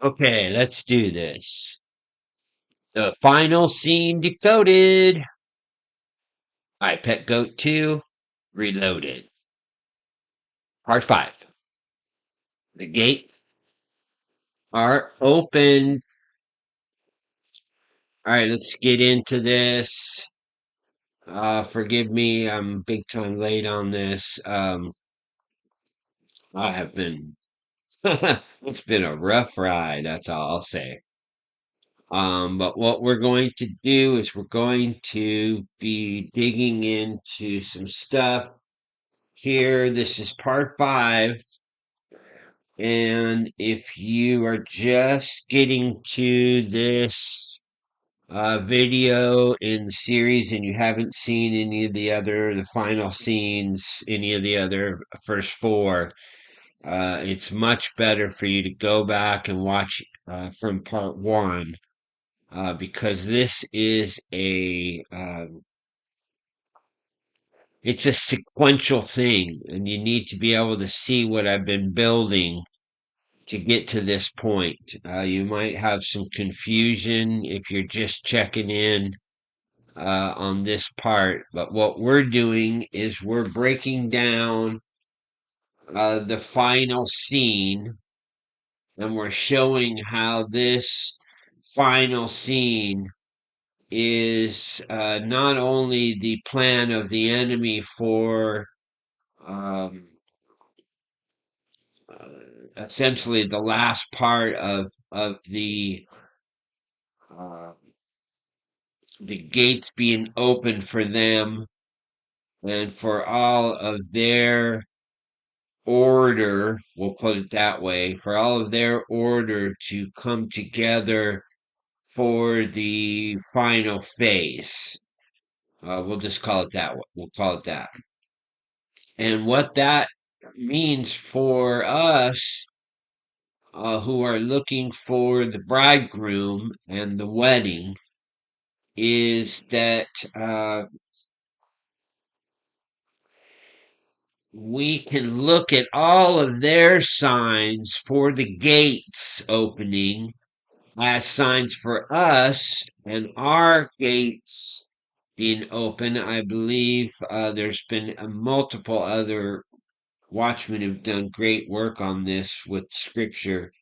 Okay, let's do this. The final scene decoded. I Pet Goat 2 Reloaded. Part 5. The gates are open. All right, let's get into this. Forgive me, I'm big time late on this. I have been, it's been a rough ride, that's all I'll say. But what we're going to do is we're going to be digging into some stuff here. This is part 5. And if you are just getting to this video in the series and you haven't seen any of the final scenes, any of the other first 4, it's much better for you to go back and watch from part 1 because this is it's a sequential thing, and you need to be able to see what I've been building to get to this point. You might have some confusion if you're just checking in on this part, but what we're doing is we're breaking down the final scene, and we're showing how this final scene is not only the plan of the enemy for um, uh, essentially the last part of uh, the gates being open for them and for all of their order, we'll put it that way, for all of their order to come together for the final phase. We'll just call it that. We'll call it that. And what that means for us who are looking for the bridegroom and the wedding is that we can look at all of their signs for the gates opening as signs for us and our gates being open. I believe there's been multiple other watchmen who've done great work on this with scripture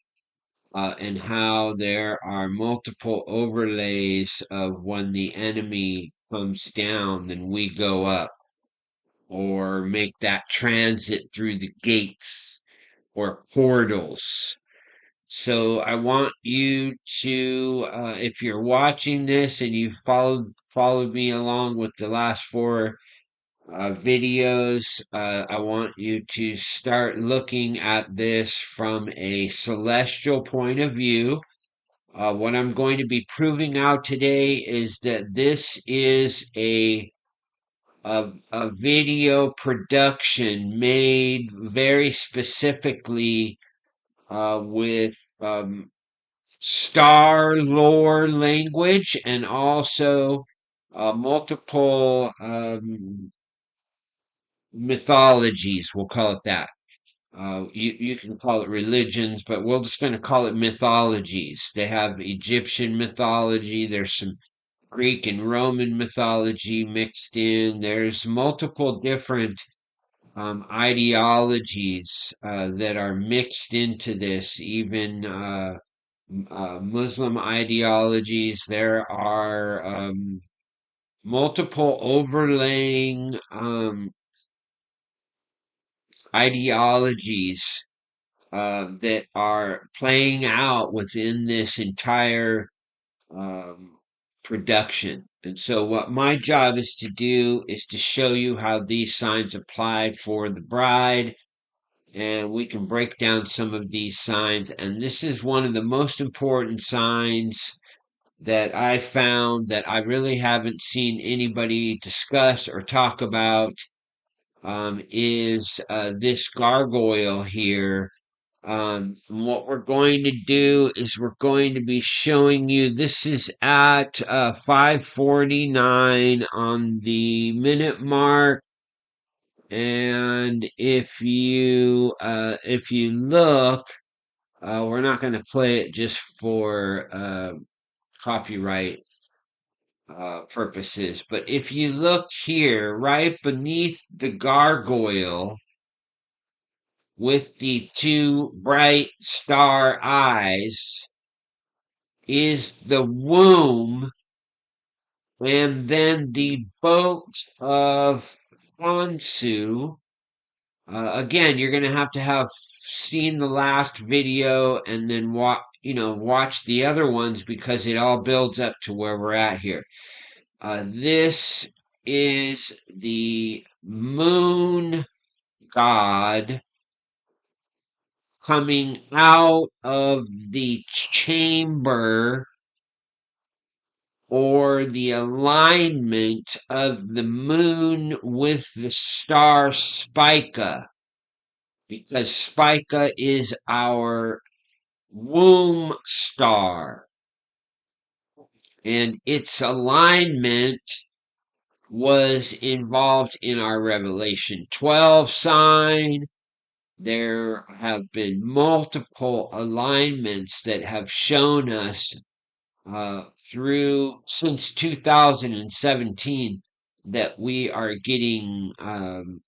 and how there are multiple overlays of when the enemy comes down, then we go up or make that transit through the gates or portals. So I want you to, if you're watching this and you followed me along with the last 4 videos, I want you to start looking at this from a celestial point of view. What I'm going to be proving out today is that this is a video production made very specifically with star lore language and also multiple mythologies, we'll call it that. You can call it religions, but we're just going to call it mythologies. They have Egyptian mythology, there's some Greek and Roman mythology mixed in. There's multiple different ideologies that are mixed into this, even Muslim ideologies. There are multiple overlaying ideologies that are playing out within this entire um, production. And so, what my job is to do is to show you how these signs apply for the bride, and we can break down some of these signs. And this is one of the most important signs that I found that I really haven't seen anybody discuss or talk about is this gargoyle here. What we're going to do is we're going to be showing you this is at 5:49 on the minute mark, and if you look, We're not going to play it just for copyright purposes. But if you look here, right beneath the gargoyle with the two bright star eyes is the womb, and then the boat of Khonsu. Again, you're going to have seen the last video and then watch the other ones because it all builds up to where we're at here. This is the moon god coming out of the chamber or the alignment of the moon with the star Spica, because Spica is our womb star, and its alignment was involved in our Revelation 12 sign. There have been multiple alignments that have shown us through since 2017 that we are getting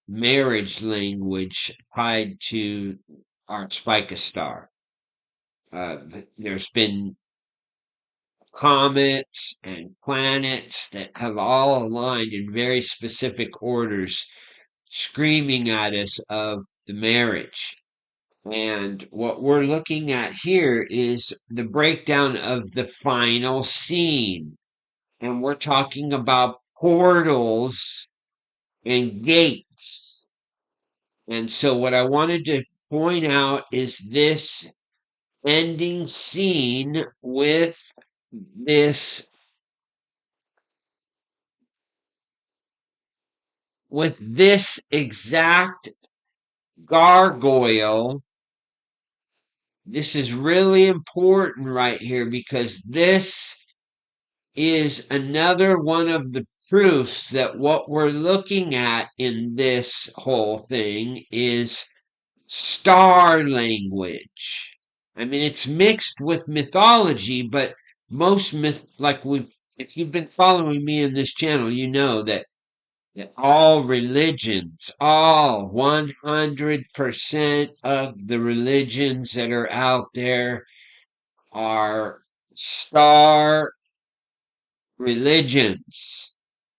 marriage language tied to our Spica star. There's been comets and planets that have all aligned in very specific orders, screaming at us of the marriage. And what we're looking at here is the breakdown of the final scene. And we're talking about portals and gates. And so what I wanted to point out is this ending scene with this exact gargoyle. This is really important right here because this is another one of the proofs that what we're looking at in this whole thing is star language. I mean, it's mixed with mythology, but most if you've been following me in this channel, you know that all religions, all 100% of the religions that are out there are star religions.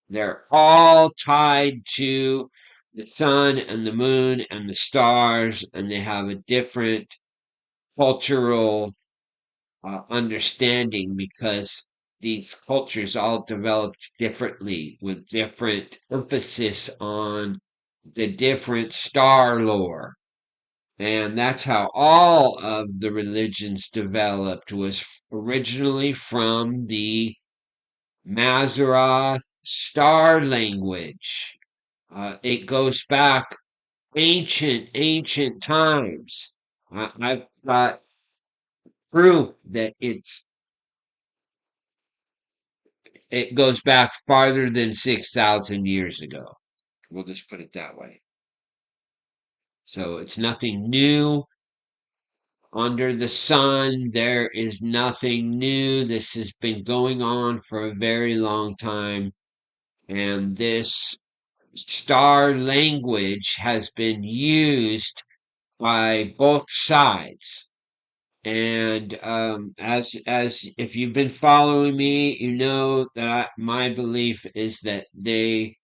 They're all tied to the sun and the moon and the stars, and they have a different cultural understanding because these cultures all developed differently with different emphasis on the different star lore. And that's how all of the religions developed, was originally from the MAZZAROTH star language. It goes back ancient times. I've got proof that it goes back farther than 6,000 years ago. We'll just put it that way. So it's nothing new under the sun. There is nothing new. This has been going on for a very long time. And this star language has been used by both sides. And as if you've been following me, you know that my belief is that the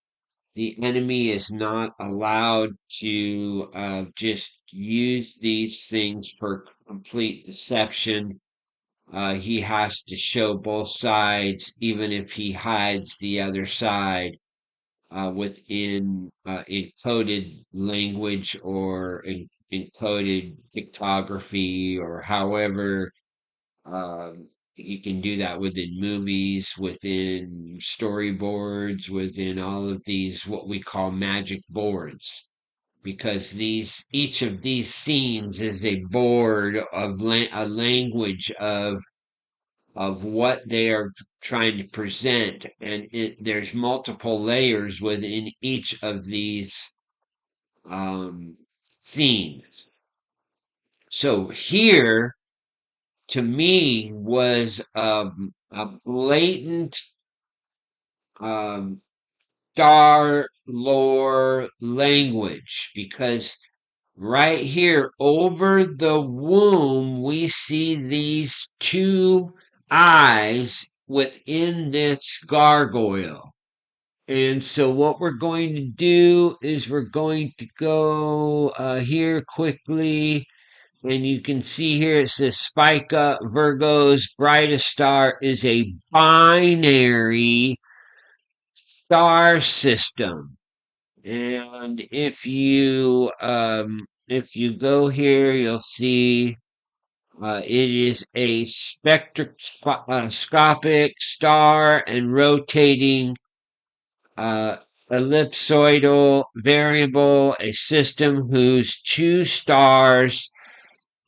enemy is not allowed to just use these things for complete deception. He has to show both sides, even if he hides the other side within encoded language or encoded pictography, or however he can do that within movies, within storyboards, within all of these what we call magic boards. Because each of these scenes is a board of a language of what they are trying to present, and there's multiple layers within each of these um, scenes. So here to me was a blatant um, star lore language, because right here over the womb we see these two eyes within this gargoyle. And so what we're going to do is we're going to go here quickly, and you can see here it says Spica, Virgo's brightest star, is a binary star system. And if you go here, you'll see it is a spectroscopic star and rotating uh, ellipsoidal variable, a system whose two stars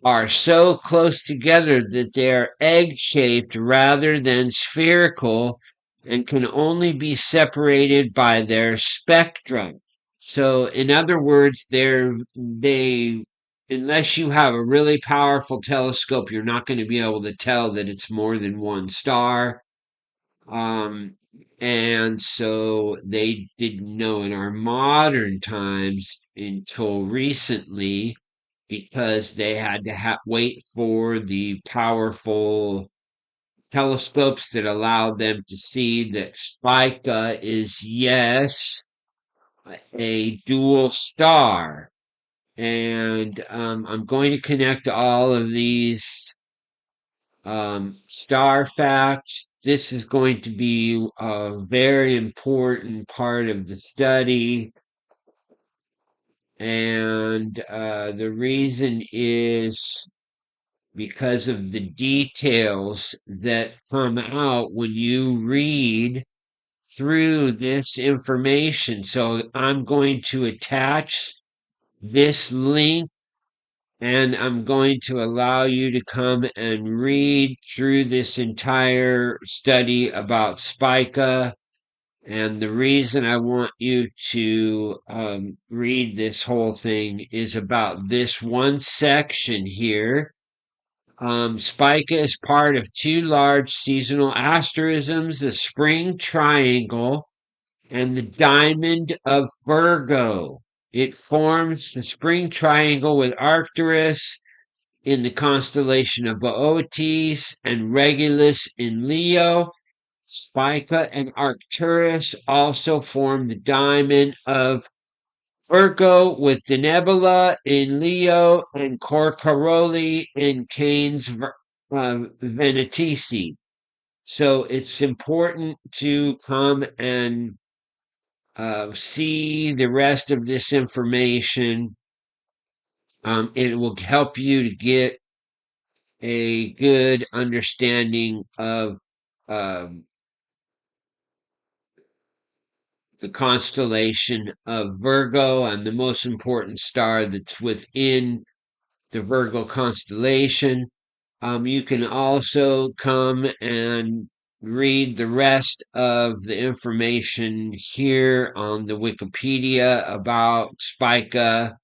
are so close together that they are egg-shaped rather than spherical and can only be separated by their spectra. So, in other words, they unless you have a really powerful telescope, you're not going to be able to tell that it's more than one star. Um, and so they didn't know in our modern times until recently, because they had to wait for the powerful telescopes that allowed them to see that Spica is, yes, a dual star. And I'm going to connect all of these star facts. This is going to be a very important part of the study. And the reason is because of the details that come out when you read through this information. So I'm going to attach this link, and I'm going to allow you to come and read through this entire study about Spica. And the reason I want you to read this whole thing is about this one section here. Spica is part of two large seasonal asterisms, the spring triangle and the diamond of Virgo. It forms the spring triangle with Arcturus in the constellation of Bootes and Regulus in Leo. Spica and Arcturus also form the diamond of Virgo with the nebula in Leo and Corcaroli in Canes Venatici. So it's important to come and see the rest of this information. It will help you to get a good understanding of um, the constellation of Virgo and the most important star that's within the Virgo constellation. You can also come and read the rest of the information here on the Wikipedia about Spica.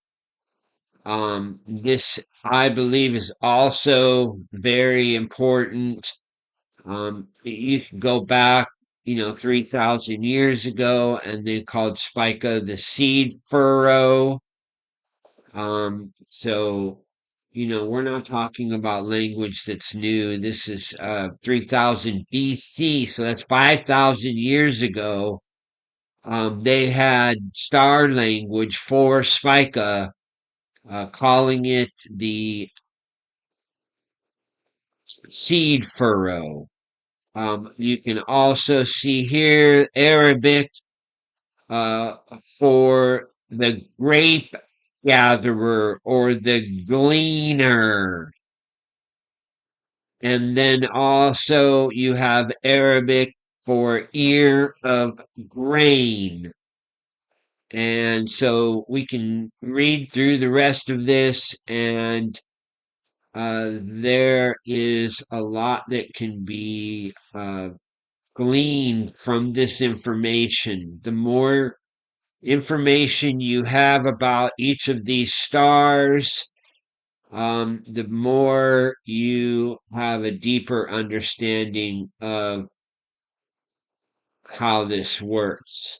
This, I believe, is also very important. You can go back, 3,000 years ago, and they called Spica the seed furrow. So, we're not talking about language that's new. This is 3000 BC, so that's 5,000 years ago. They had star language for Spica, calling it the seed furrow. You can also see here Arabic uh, for the grape gatherer or the gleaner. And then also you have Arabic for ear of grain. And so we can read through the rest of this, and there is a lot that can be gleaned from this information. The more information you have about each of these stars, the more you have a deeper understanding of how this works.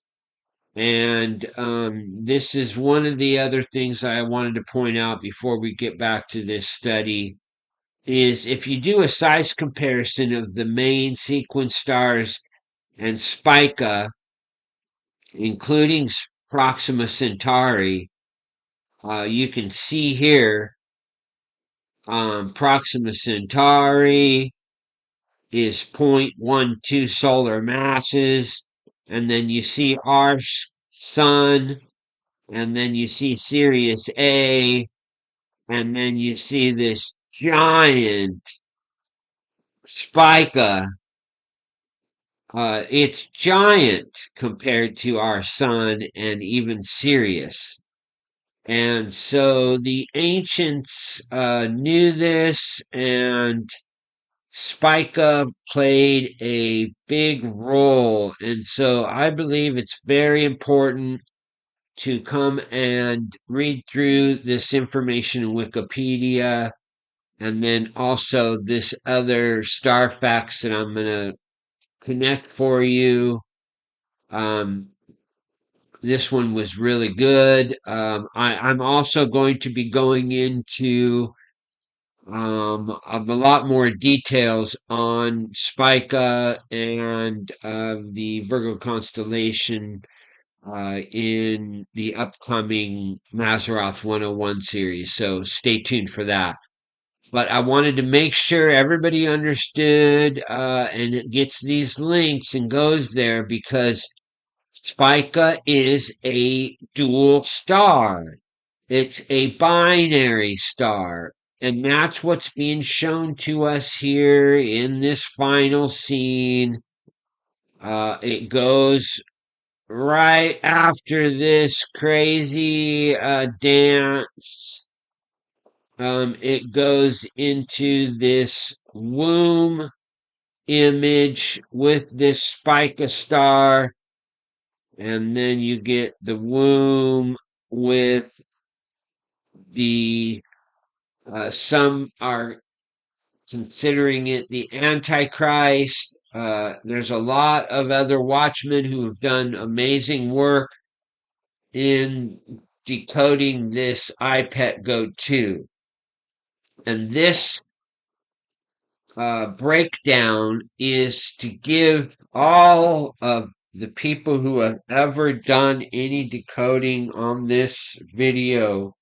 And this is one of the other things I wanted to point out before we get back to this study is if you do a size comparison of the main sequence stars and Spica, including Proxima Centauri, you can see here Proxima Centauri is 0.12 solar masses, and then you see our sun, and then you see Sirius A, and then you see this giant Spica. It's giant compared to our sun and even Sirius. And so the ancients knew this, and Spica played a big role. And so I believe it's very important to come and read through this information in Wikipedia and then also this other star facts that I'm going to connect for you. Um, this one was really good. I'm also going to be going into a lot more details on Spica and the Virgo constellation in the upcoming MAZZAROTH 101 series. So stay tuned for that. But I wanted to make sure everybody understood and it gets these links and goes there because Spica is a dual star. It's a binary star. And that's what's being shown to us here in this final scene. It goes right after this crazy dance. It goes into this womb image with this Spica star, and then you get the womb with the some are considering it the Antichrist. There's a lot of other watchmen who have done amazing work in decoding this iPet Go 2. And this breakdown is to give all of the people who have ever done any decoding on this video.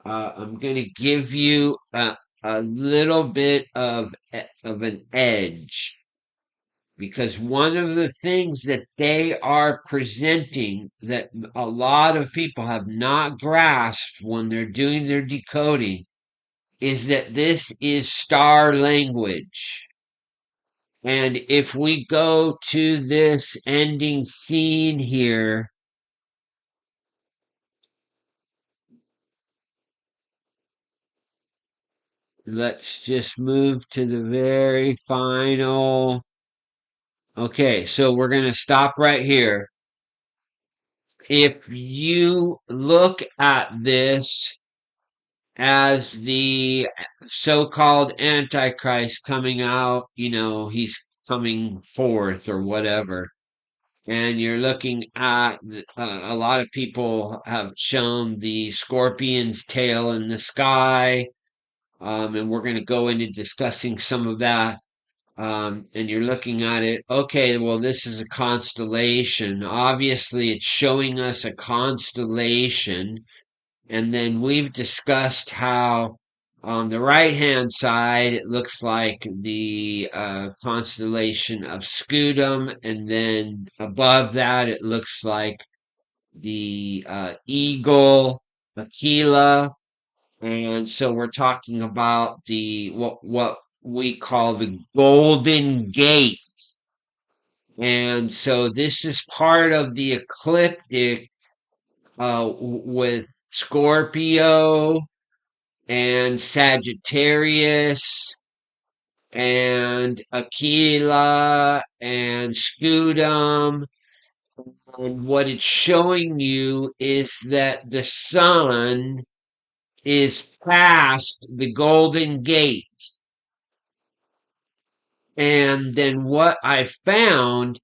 I'm going to give you a little bit of an edge because one of the things that they are presenting that a lot of people have not grasped when they're doing their decoding is that this is star language. And if we go to this ending scene here, let's just move to the very final. Okay, so we're going to stop right here. If you look at this as the so-called Antichrist coming out, he's coming forth or whatever. And you're looking at a lot of people have shown the scorpion's tail in the sky, and we're going to go into discussing some of that. And you're looking at it, okay, well, this is a constellation. Obviously, it's showing us a constellation. And then we've discussed how on the right hand side, it looks like the constellation of Scutum. And then above that, it looks like the eagle, Aquila. And so we're talking about the what we call the Golden Gate. And so this is part of the ecliptic with Scorpio and Sagittarius and Aquila and Scutum. And what it's showing you is that the sun is past the Golden Gate. And then what I found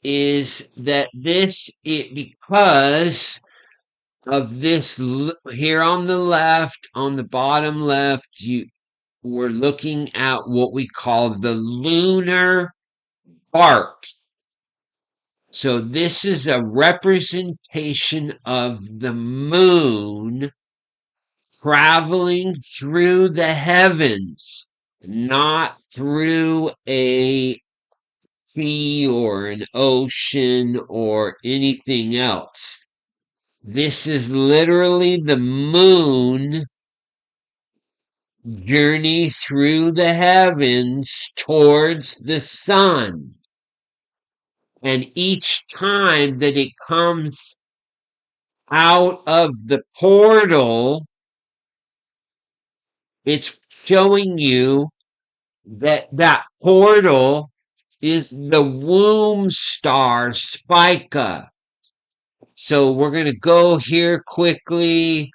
is that because of this here on the left, on the bottom left, we're looking at what we call the lunar arc. So this is a representation of the moon traveling through the heavens, not through a sea or an ocean or anything else. This is literally the moon journey through the heavens towards the sun. And each time that it comes out of the portal, it's showing you that that portal is the womb star Spica. So we're going to go here quickly,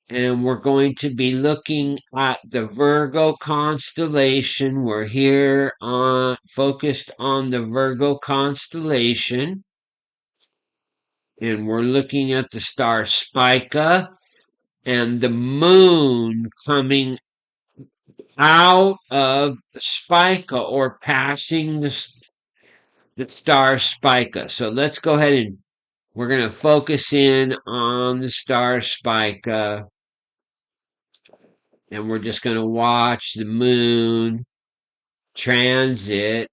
and we're going to be looking at the Virgo constellation. We're here focused on the Virgo constellation, and we're looking at the star Spica and the moon coming out of Spica or passing the star Spica. So let's go ahead and we're going to focus in on the star Spica, and we're just going to watch the moon transit.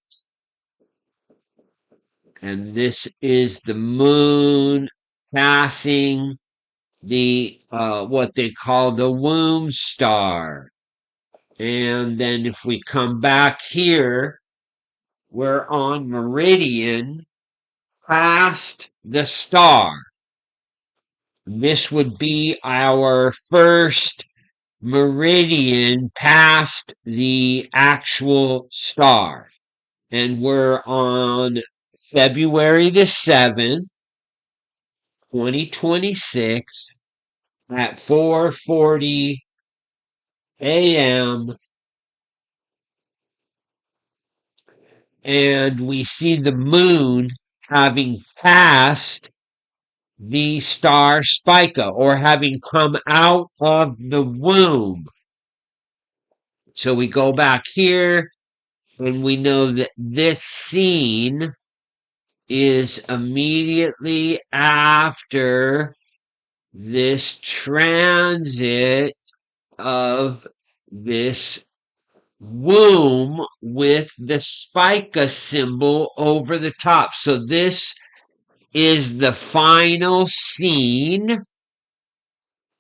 And this is the moon passing the what they call the womb star. And then if we come back here, we're on meridian past the star. This would be our first meridian past the actual star. And we're on February the 7th, 2026 at 4:40 a.m. And we see the moon having passed the star Spica or having come out of the womb. So we go back here and we know that this scene is immediately after this transit of this womb with the spica symbol over the top. So this is the final scene,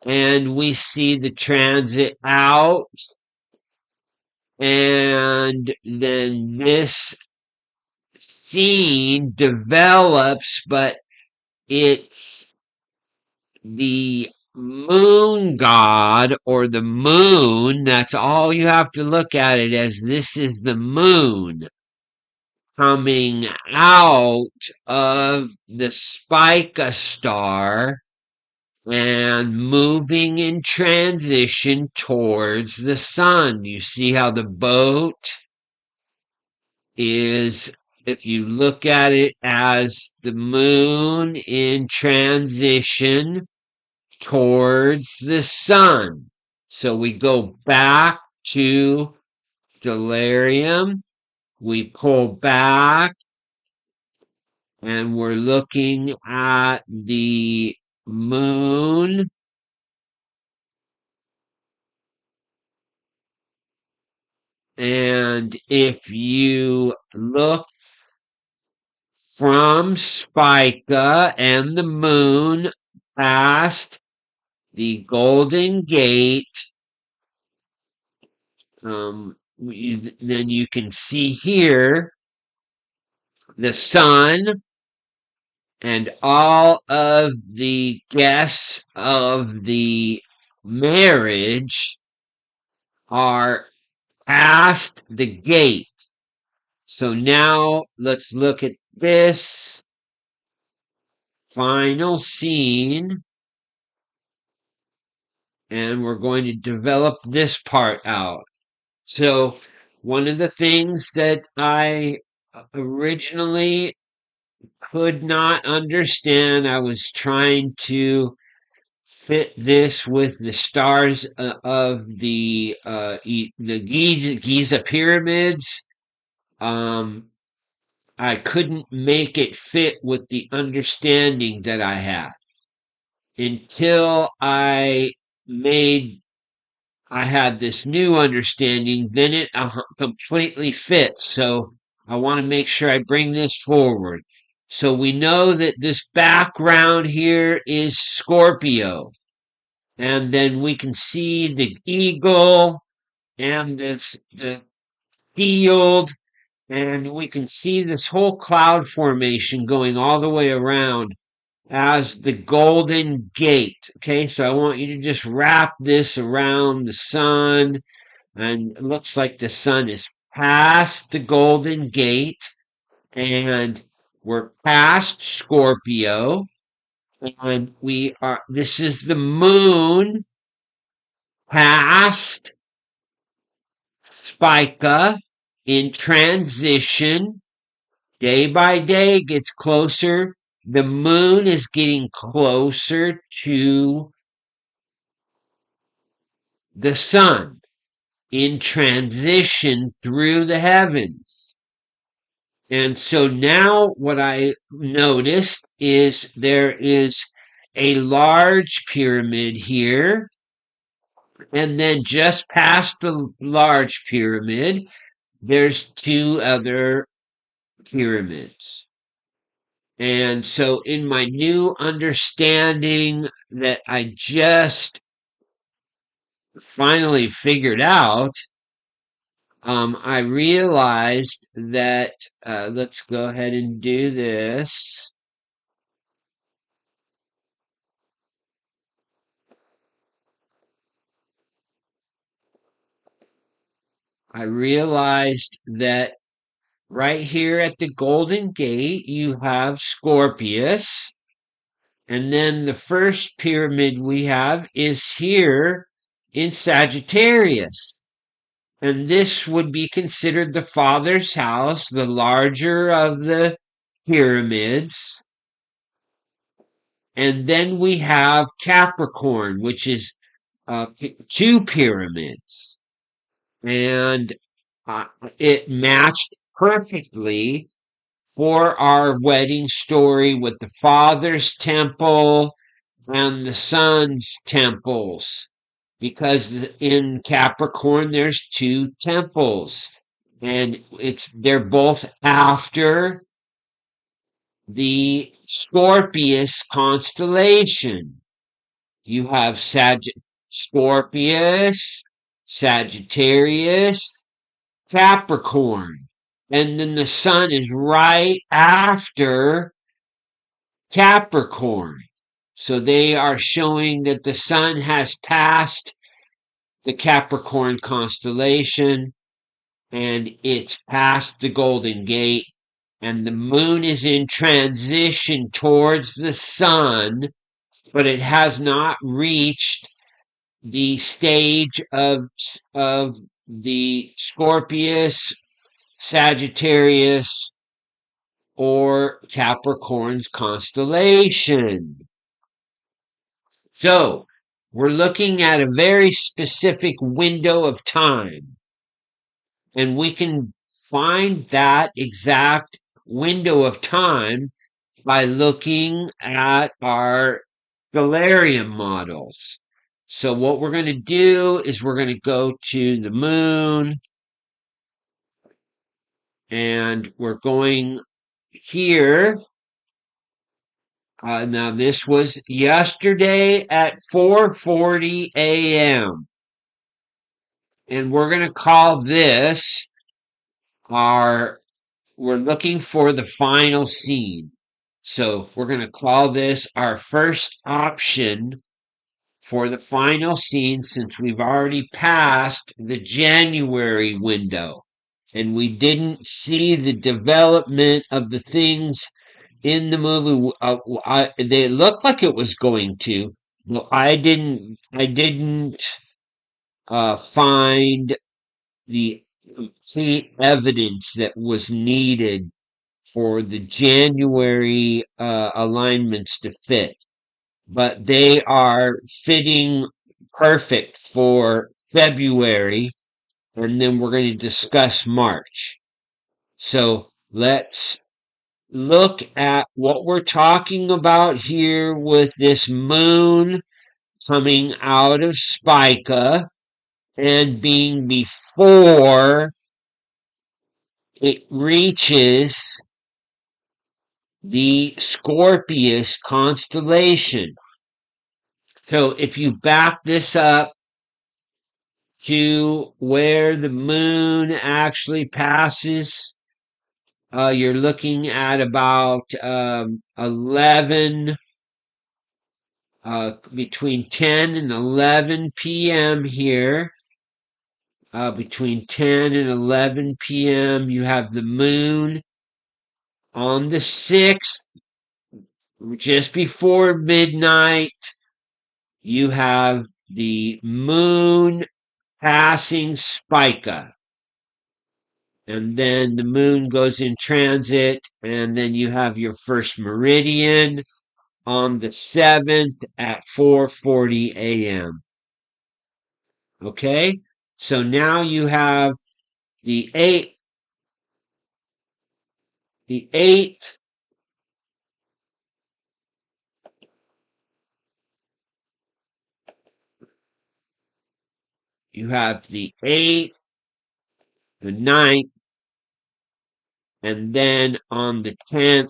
and we see the transit out, and then this scene develops, but it's the moon god or the moon. That's all you have to look at it as. This is the moon coming out of the Spica star and moving in transition towards the sun. You see how the boat is, if you look at it as the moon in transition towards the sun. So we go back to Stellarium, we pull back, and we're looking at the moon. And if you look from Spica and the moon past the Golden Gate, then you can see here the sun and all of the guests of the marriage are past the gate. So now let's look at this final scene. and we're going to develop this part out. So one of the things that I originally could not understand, I was trying to fit this with the stars of the Giza pyramids. I couldn't make it fit with the understanding that I had until made I had this new understanding. Then it completely fits. So I want to make sure I bring this forward. So we know that this background here is Scorpio. And then we can see the eagle and the field, and we can see this whole cloud formation going all the way around as the Golden Gate. Okay, so I want you to just wrap this around the sun, and it looks like the sun is past the Golden Gate, and we're past Scorpio, and this is the moon past Spica in transition. Day by day gets closer. The moon is getting closer to the sun in transition through the heavens. And so now what I noticed is there is a large pyramid here. And then just past the large pyramid, there's two other pyramids. And so in my new understanding that I just finally figured out, I realized that, let's go ahead and do this. I realized that right here at the Golden Gate, you have Scorpius. And then the first pyramid we have is here in Sagittarius. And this would be considered the father's house, the larger of the pyramids. And then we have Capricorn, which is two pyramids. And uh, it matched perfectly for our wedding story with the father's temple and the son's temples. Because in Capricorn there's two temples, and they're both after the Scorpius constellation. You have Scorpius, Sagittarius, Capricorn, and then the sun is right after Capricorn. So they are showing that the sun has passed the Capricorn constellation, and it's past the Golden Gate, and the moon is in transition towards the sun, but it has not reached the stage of the Scorpius, Sagittarius, or Capricorn's constellation. So we're looking at a very specific window of time, and we can find that exact window of time by looking at our stellarium models. So what we're going to do is we're going to go to the moon, and we're going here. Now this was yesterday at 4:40 a.m. And we're going to call this we're looking for the final scene. So we're going to call this our first option for the final scene, since we've already passed the January window and we didn't see the development of the things in the movie. They looked like it was going to, Well, I didn't find the complete evidence that was needed for the January alignments to fit, but they are fitting perfect for February, and then we're going to discuss March. So let's look at what we're talking about here with this moon coming out of Spica and being before it reaches the Scorpius constellation. So if you back this up to where the moon actually passes, you're looking at about 11, between 10 and 11 p.m. here. Between 10 and 11 p.m., you have the moon on the 6th, just before midnight. You have the moon passing Spica, and then the moon goes in transit, and then you have your first meridian on the 7th at 4:40 a.m. Okay, so now you have the 8th, you have the 8th, the 9th, and then on the 10th,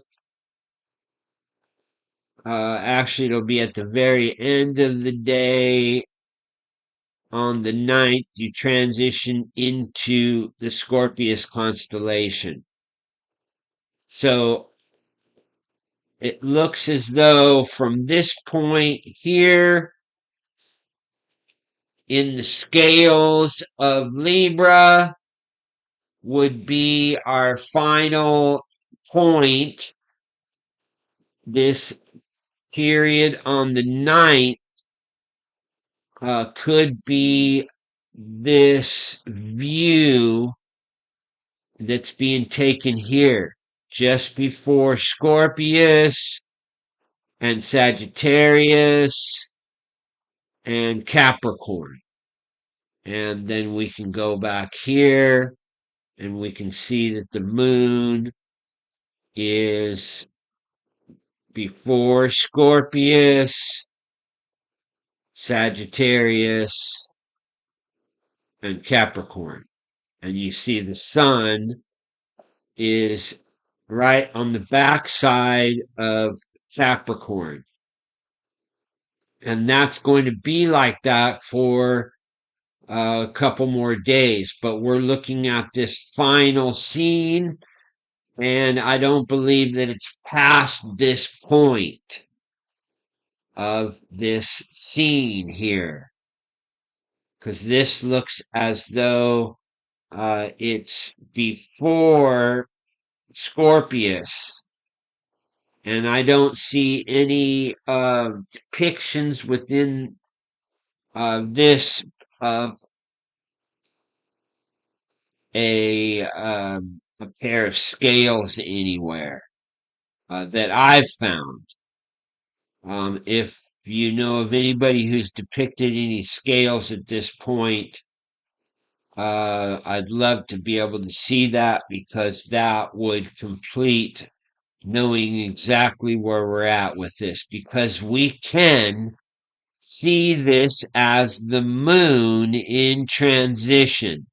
actually it'll be at the very end of the day. On the 9th, you transition into the Scorpius constellation. So it looks as though from this point here in the scales of Libra would be our final point. This period on the 9th could be this view that's being taken here just before Scorpius and Sagittarius and Capricorn. And then we can go back here and we can see that the moon is before Scorpius, Sagittarius, and Capricorn. And you see the sun is right on the backside of Capricorn. And that's going to be like that for a couple more days. But we're looking at this final scene, and I don't believe that it's past this point of this scene here, because this looks as though it's before Scorpius, and I don't see any depictions within this of a pair of scales anywhere that I've found. If you know of anybody who's depicted any scales at this point, I'd love to be able to see that, because that would complete knowing exactly where we're at with this, because we can see this as the moon in transition.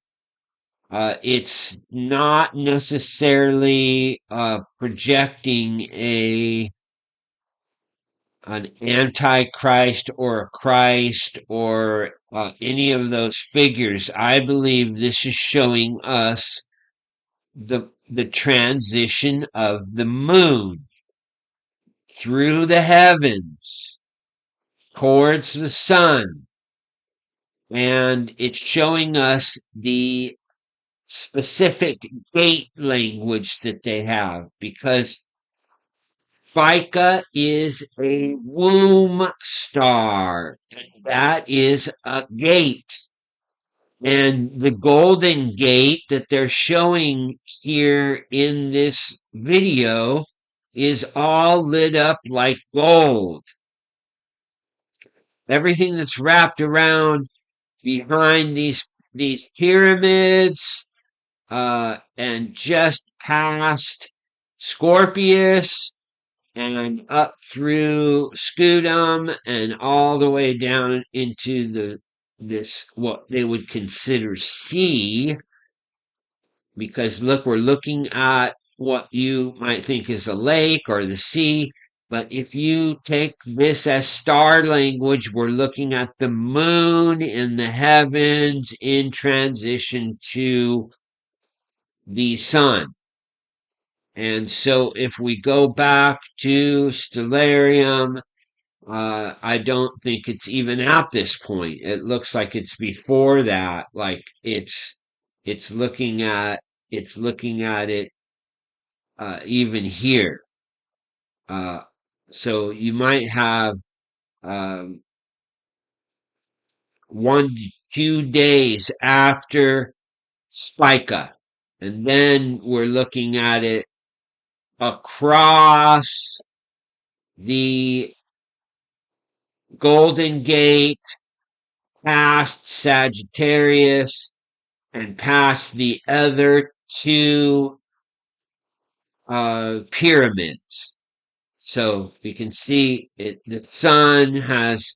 It's not necessarily projecting an antichrist or a Christ or any of those figures. I believe this is showing us the transition of the moon through the heavens towards the sun, and it's showing us the specific gate language that they have, because Spica is a womb star. And that is a gate. And the golden gate that they're showing here in this video is all lit up like gold. Everything that's wrapped around behind these pyramids, and just past Scorpius and up through Scutum and all the way down into this what they would consider sea, because look, we're looking at what you might think is a lake or the sea. But if you take this as star language, we're looking at the moon in the heavens in transition to the sun. And so if we go back to Stellarium, I don't think it's even at this point. It looks like it's before that. Like it's looking at it's looking at it even here. Uh, so you might have um, 1 2 days after Spica, and then we're looking at it across the Golden Gate, past Sagittarius, and past the other two pyramids. So we can see it. The sun has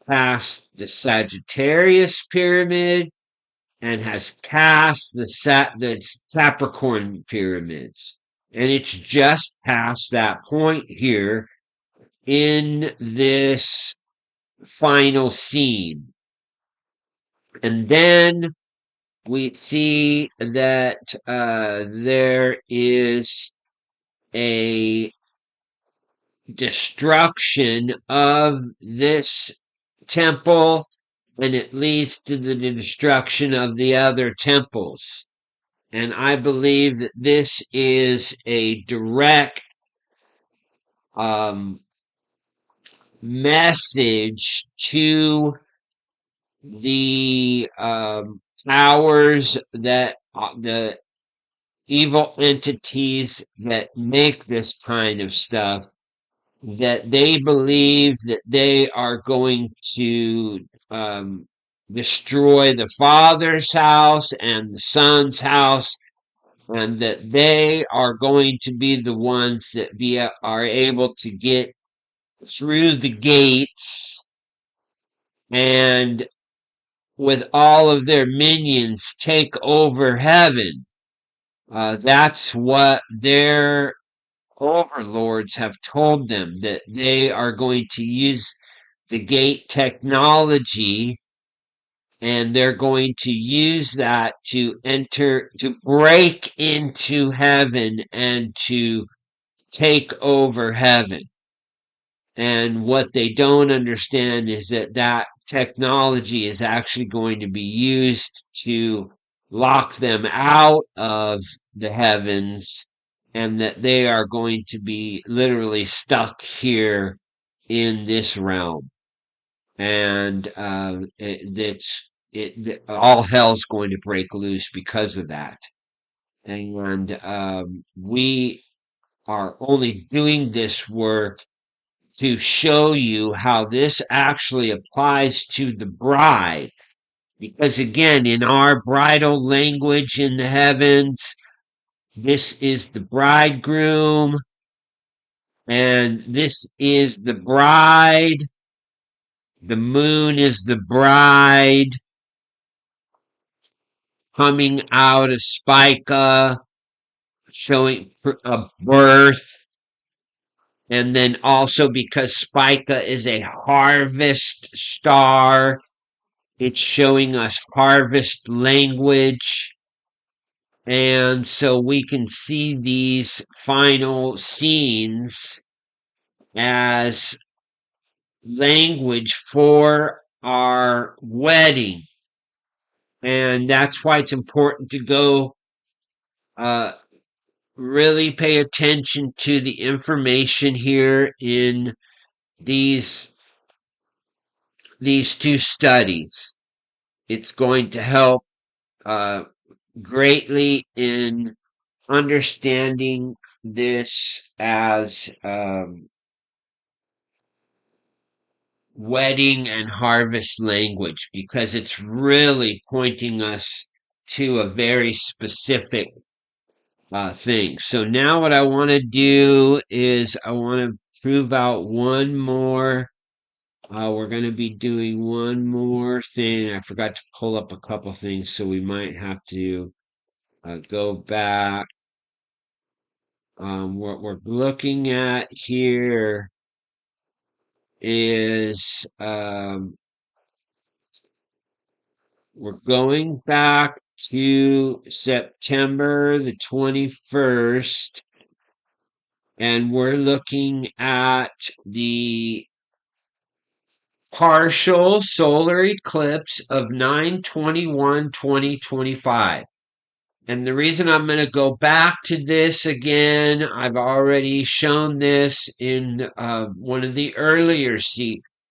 passed the Sagittarius pyramid and has passed the Capricorn pyramids, and it's just past that point here in this final scene. And then we see that there is a destruction of this temple, and it leads to the destruction of the other temples. And I believe that this is a direct um, message to the powers that the evil entities that make this kind of stuff, that they believe that they are going to destroy the Father's house and the Son's house, and that they are going to be the ones that are able to get through the gates and with all of their minions take over heaven. That's what their overlords have told them, that they are going to use the gate technology, and they're going to use that to break into heaven and to take over heaven. And what they don't understand is that that technology is actually going to be used to lock them out of the heavens, and that they are going to be literally stuck here in this realm. And all hell's going to break loose because of that. And we are only doing this work to show you how this actually applies to the bride. Because again, in our bridal language in the heavens, this is the bridegroom, and this is the bride. The moon is the bride coming out of Spica, showing a birth. And then also, because Spica is a harvest star, it's showing us harvest language. And so we can see these final scenes as language for our wedding. And that's why it's important to go really pay attention to the information here in these two studies. It's going to help uh, greatly in understanding this as wedding and harvest language, because it's really pointing us to a very specific thing. So now what I want to do is I want to prove out one more. We're going to be doing one more thing. I forgot to pull up a couple things, so we might have to go back. What we're looking at here is we're going back to September the 21st, and we're looking at the partial solar eclipse of 9/21/2025. And the reason I'm going to go back to this again, I've already shown this in one of the earlier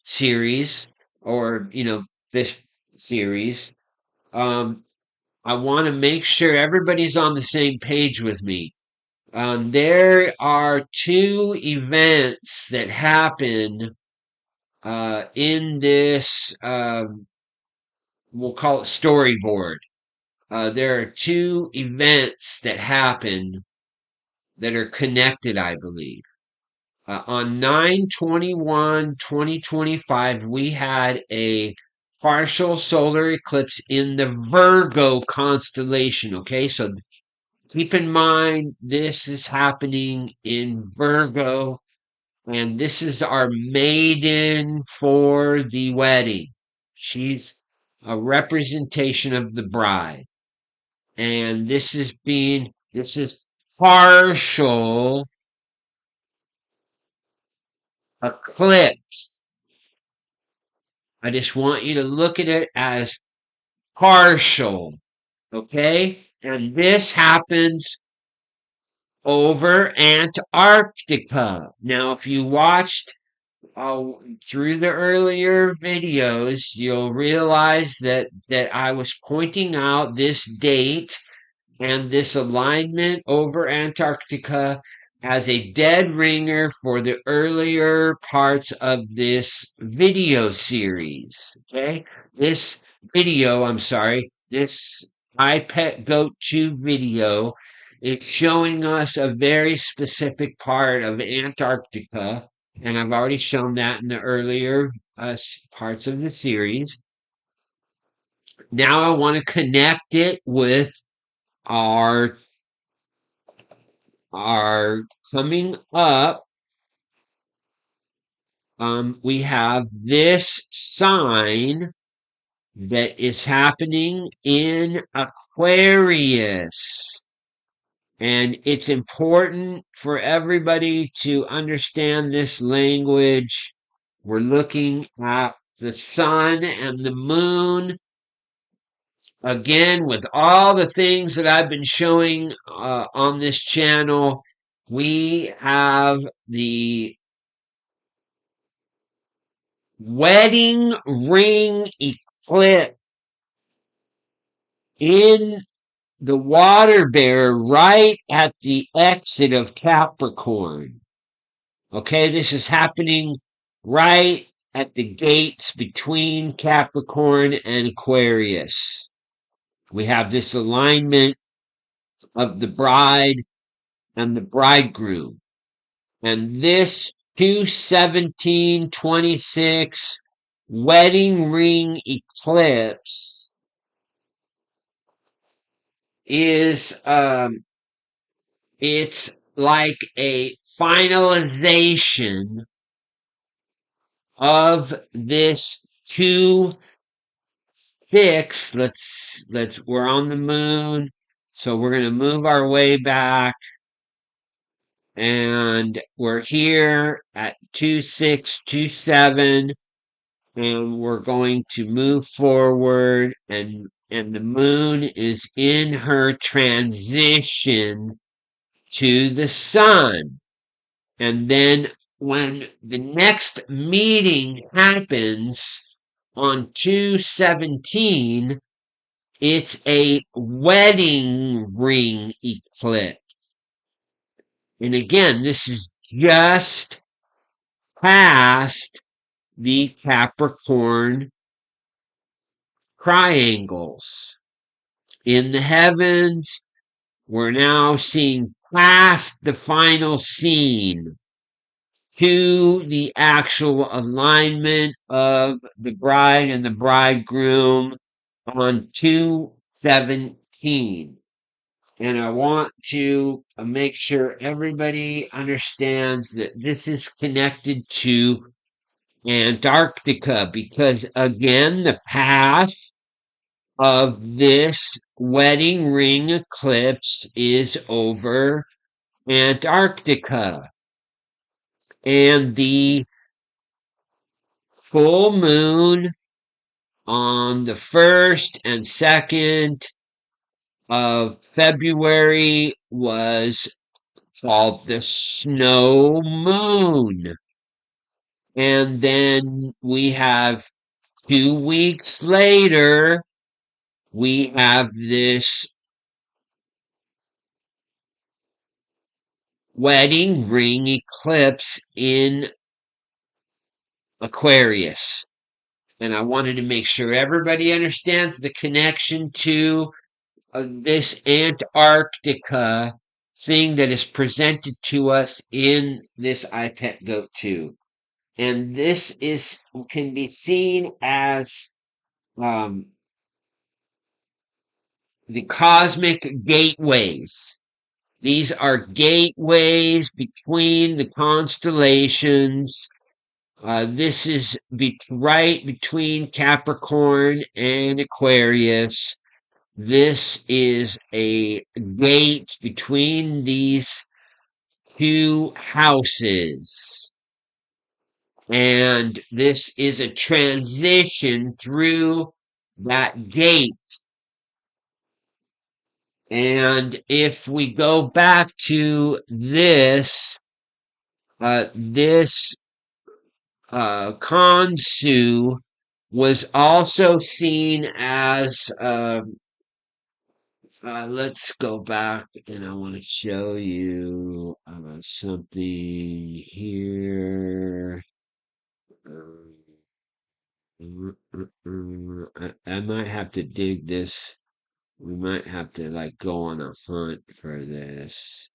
series, or, this series. I want to make sure everybody's on the same page with me. There are two events that happen in this, we'll call it storyboard. There are two events that happen that are connected, I believe. On 9/21/2025, we had a partial solar eclipse in the Virgo constellation. Okay, so keep in mind this is happening in Virgo, and this is our maiden for the wedding. She's a representation of the bride. And this is partial eclipse. I just want you to look at it as partial, okay? And this happens over Antarctica. Now, if you watched through the earlier videos, you'll realize that I was pointing out this date and this alignment over Antarctica as a dead ringer for the earlier parts of this video series. Okay, this I Pet Goat 2 video is showing us a very specific part of Antarctica, and I've already shown that in the earlier parts of the series. Now I want to connect it with our coming up. We have this sign that is happening in Aquarius. And it's important for everybody to understand this language. We're looking at the sun and the moon. Again, with all the things that I've been showing on this channel, we have the wedding ring eclipse in the water bear right at the exit of Capricorn. Okay, this is happening right at the gates between Capricorn and Aquarius. We have this alignment of the bride and the bridegroom. And this 2/17/26 wedding ring eclipse is it's like a finalization of this 2/6. We're on the moon, so we're going to move our way back, and we're here at 2/6/27, and we're going to move forward, and the moon is in her transition to the sun. And then when the next meeting happens on 2/17, it's a wedding ring eclipse. And again, this is just past the Capricorn triangles. In the heavens, we're now seeing past the final scene to the actual alignment of the bride and the bridegroom on 2/17. And I want to make sure everybody understands that this is connected to Antarctica because, again, the path of this wedding ring eclipse is over Antarctica. And the full moon on the 1st and 2nd of February was called the snow moon. And then we have 2 weeks later, we have this wedding ring eclipse in Aquarius. And I wanted to make sure everybody understands the connection to this Antarctica thing that is presented to us in this iPet Goat 2. And this can be seen as the cosmic gateways. These are gateways between the constellations. This is right between Capricorn and Aquarius. This is a gate between these two houses. And this is a transition through that gate. And if we go back to this, this Khonsu was also seen as, let's go back and I want to show you something here. I might have to dig this. We might have to like go on a hunt for this.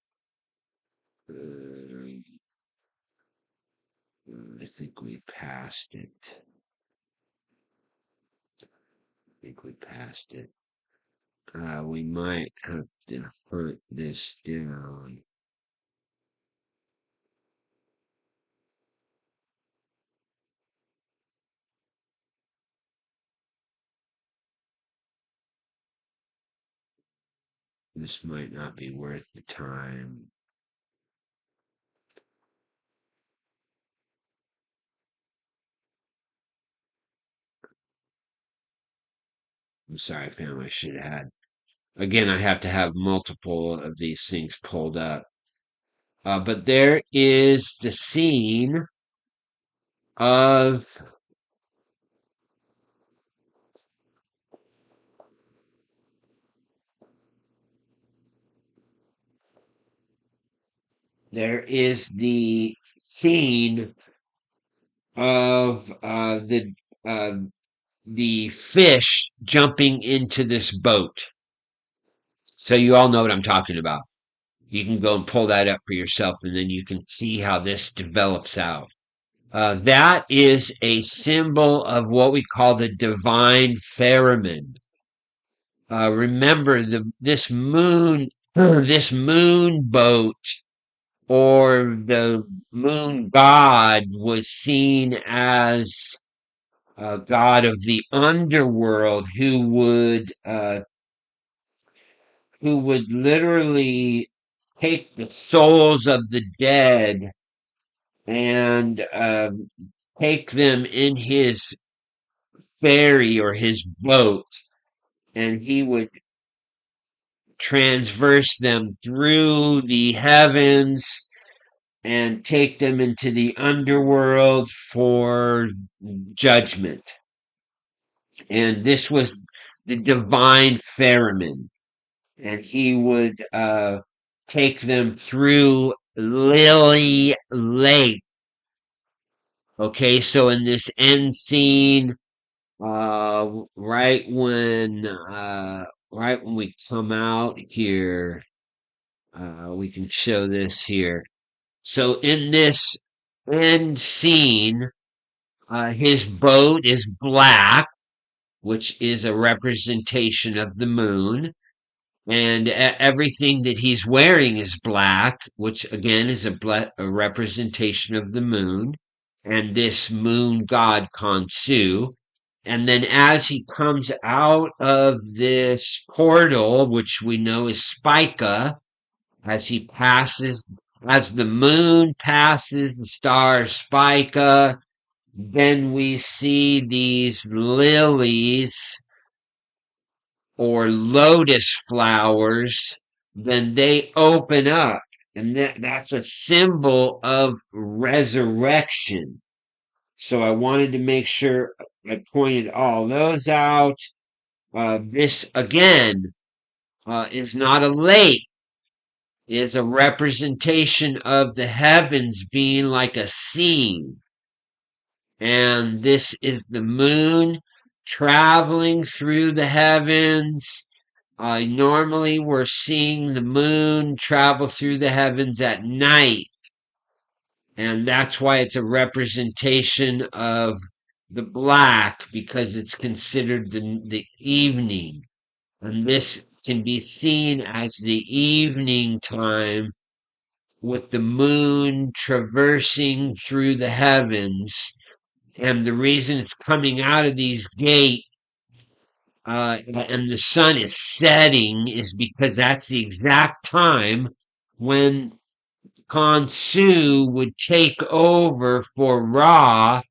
I think we passed it. We might have to hunt this down. This might not be worth the time. I'm sorry, fam. I should have had. Again, I have to have multiple of these things pulled up. But there is the scene of there is the scene of the fish jumping into this boat. So you all know what I'm talking about. You can go and pull that up for yourself, and then you can see how this develops out. That is a symbol of what we call the divine theremin. Remember this moon boat or the moon god was seen as a god of the underworld who would literally take the souls of the dead and take them in his ferry or his boat, and he would transverse them through the heavens and take them into the underworld for judgment. And this was the divine ferryman, and he would take them through Lily Lake. Okay, so in this end scene, uh, right when right when we come out here, we can show this here. So in this end scene, his boat is black, which is a representation of the moon. And everything that he's wearing is black, which again is a representation of the moon and this moon god Khonsu. And then as he comes out of this portal, which we know is Spica, as he passes, as the moon passes the star Spica, then we see these lilies or lotus flowers, then they open up. And that's a symbol of resurrection. So I wanted to make sure I pointed all those out. This, again, is not a lake, is a representation of the heavens being like a sea. And this is the moon traveling through the heavens. Normally, we're seeing the moon travel through the heavens at night, and that's why it's a representation of the black because it's considered the evening. And this can be seen as the evening time with the moon traversing through the heavens. And the reason it's coming out of these gates and the sun is setting is because that's the exact time when Khonsu would take over for Ra,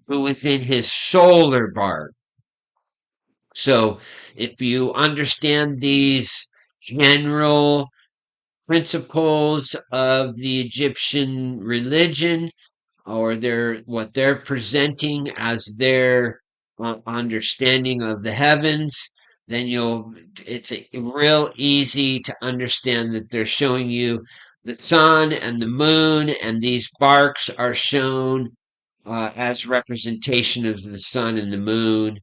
who was in his solar bark. So if you understand these general principles of the Egyptian religion, or what they're presenting as their understanding of the heavens, then it's real easy to understand that they're showing you the sun and the moon, and these barks are shown as representation of the sun and the moon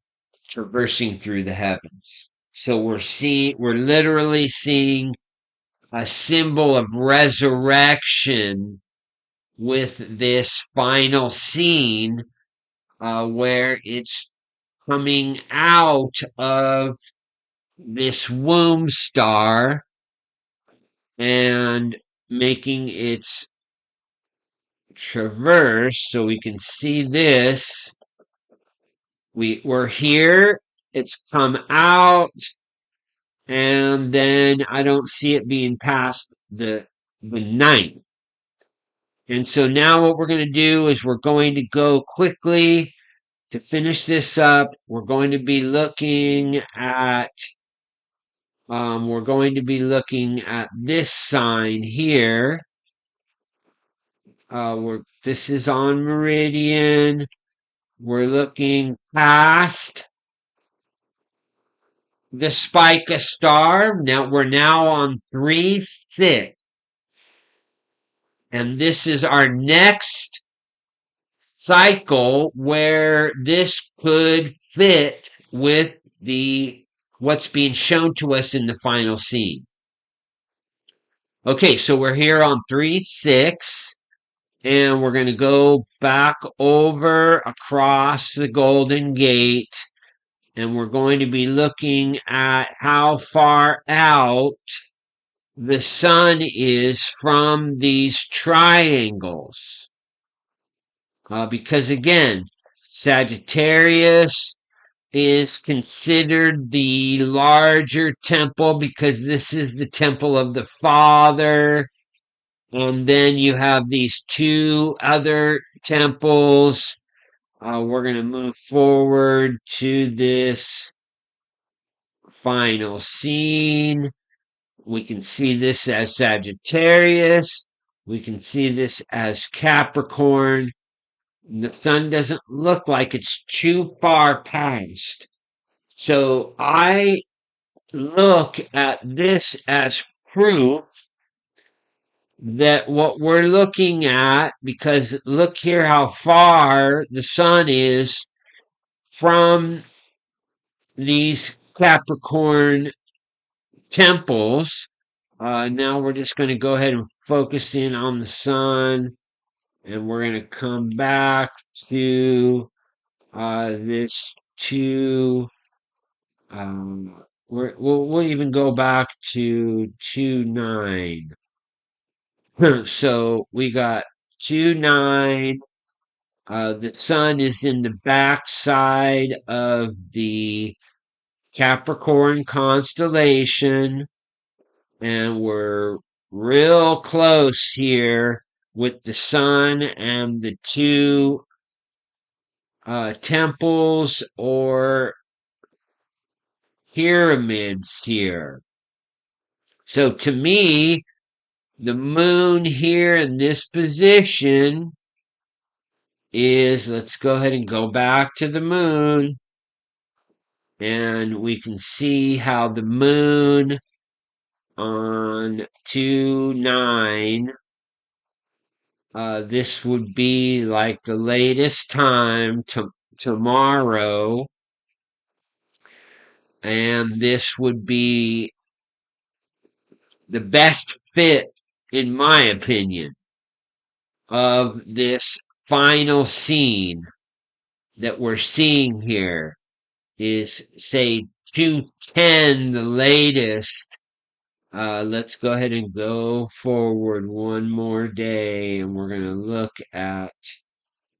traversing through the heavens. So we're literally seeing a symbol of resurrection with this final scene where it's coming out of this womb star and making its traverse. So we can see this. We're here, it's come out, and then I don't see it being past the ninth. And so now what we're going to do is we're going to go quickly to finish this up. We're going to be looking at this sign here. This is on meridian. We're looking past the Spica star. Now we're on 3-6. And this is our next cycle where this could fit with what's being shown to us in the final scene. Okay, so we're here on 3-6, and we're going to go back over across the Golden Gate, and we're going to be looking at how far out the sun is from these triangles. Because again, Sagittarius is considered the larger temple because this is the temple of the Father. And then you have these two other temples. We're going to move forward to this final scene. We can see this as Sagittarius. We can see this as Capricorn. The sun doesn't look like it's too far past. So I look at this as proof that what we're looking at, because look here how far the sun is from these Capricorn temples. Now we're just going to go ahead and focus in on the sun, and we're going to come back to this two. We'll even go back to 2-9. So we got 2-9. The sun is in the backside of the Capricorn constellation, and we're real close here with the sun and the two temples or pyramids here. So to me, the moon here in this position is, let's go ahead and go back to the moon, and we can see how the moon on 2-9, this would be like the latest time tomorrow, and this would be the best fit, in my opinion, of this final scene that we're seeing here is, say, 210, the latest. Let's go ahead and go forward one more day, and we're going to look at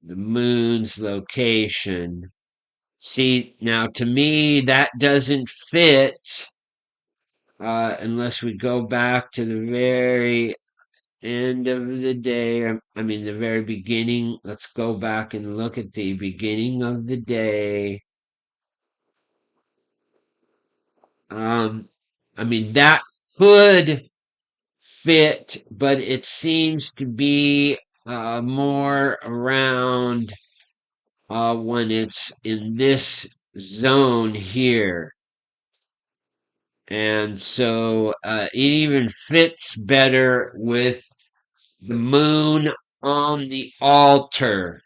the moon's location. See, now to me, that doesn't fit unless we go back to the very end of the day. I mean, the very beginning. Let's go back and look at the beginning of the day. I mean, that could fit, but it seems to be more around when it's in this zone here. And so it even fits better with the moon on the altar.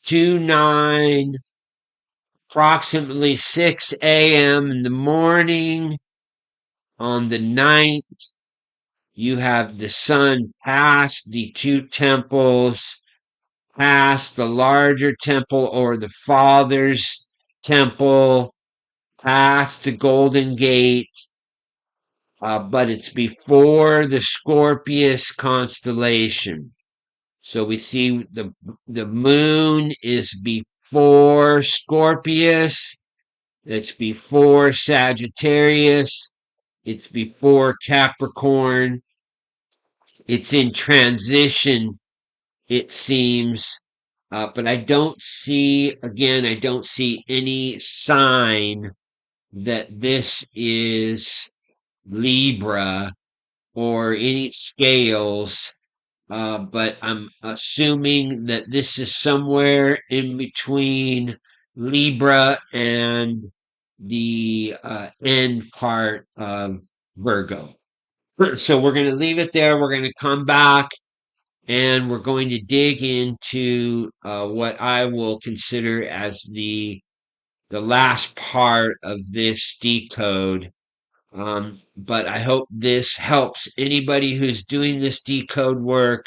2-9, approximately 6 a.m. in the morning on the 9th. You have the sun past the two temples, past the larger temple or the Father's temple, past the Golden Gate, but it's before the Scorpius constellation. So we see the moon is before Scorpius, it's before Sagittarius, it's before Capricorn, it's in transition, it seems. But I don't see, again, I don't see any sign that this is Libra or any scales. But I'm assuming that this is somewhere in between Libra and the end part of Virgo. So we're going to leave it there. We're going to come back and we're going to dig into what I will consider as the last part of this decode. But I hope this helps anybody who's doing this decode work,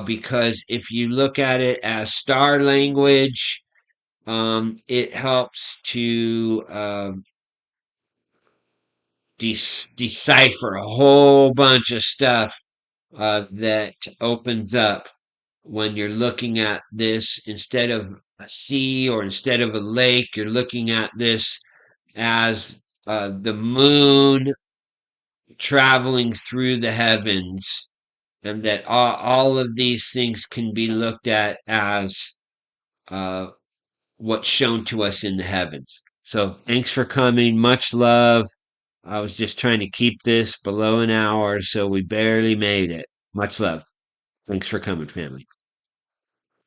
because if you look at it as star language, it helps to decipher a whole bunch of stuff that opens up when you're looking at this. Instead of a sea or instead of a lake, you're looking at this as the moon traveling through the heavens, and that all of these things can be looked at as uh, what's shown to us in the heavens. So thanks for coming. Much love. I was just trying to keep this below an hour, so we barely made it. Much love. Thanks for coming, family.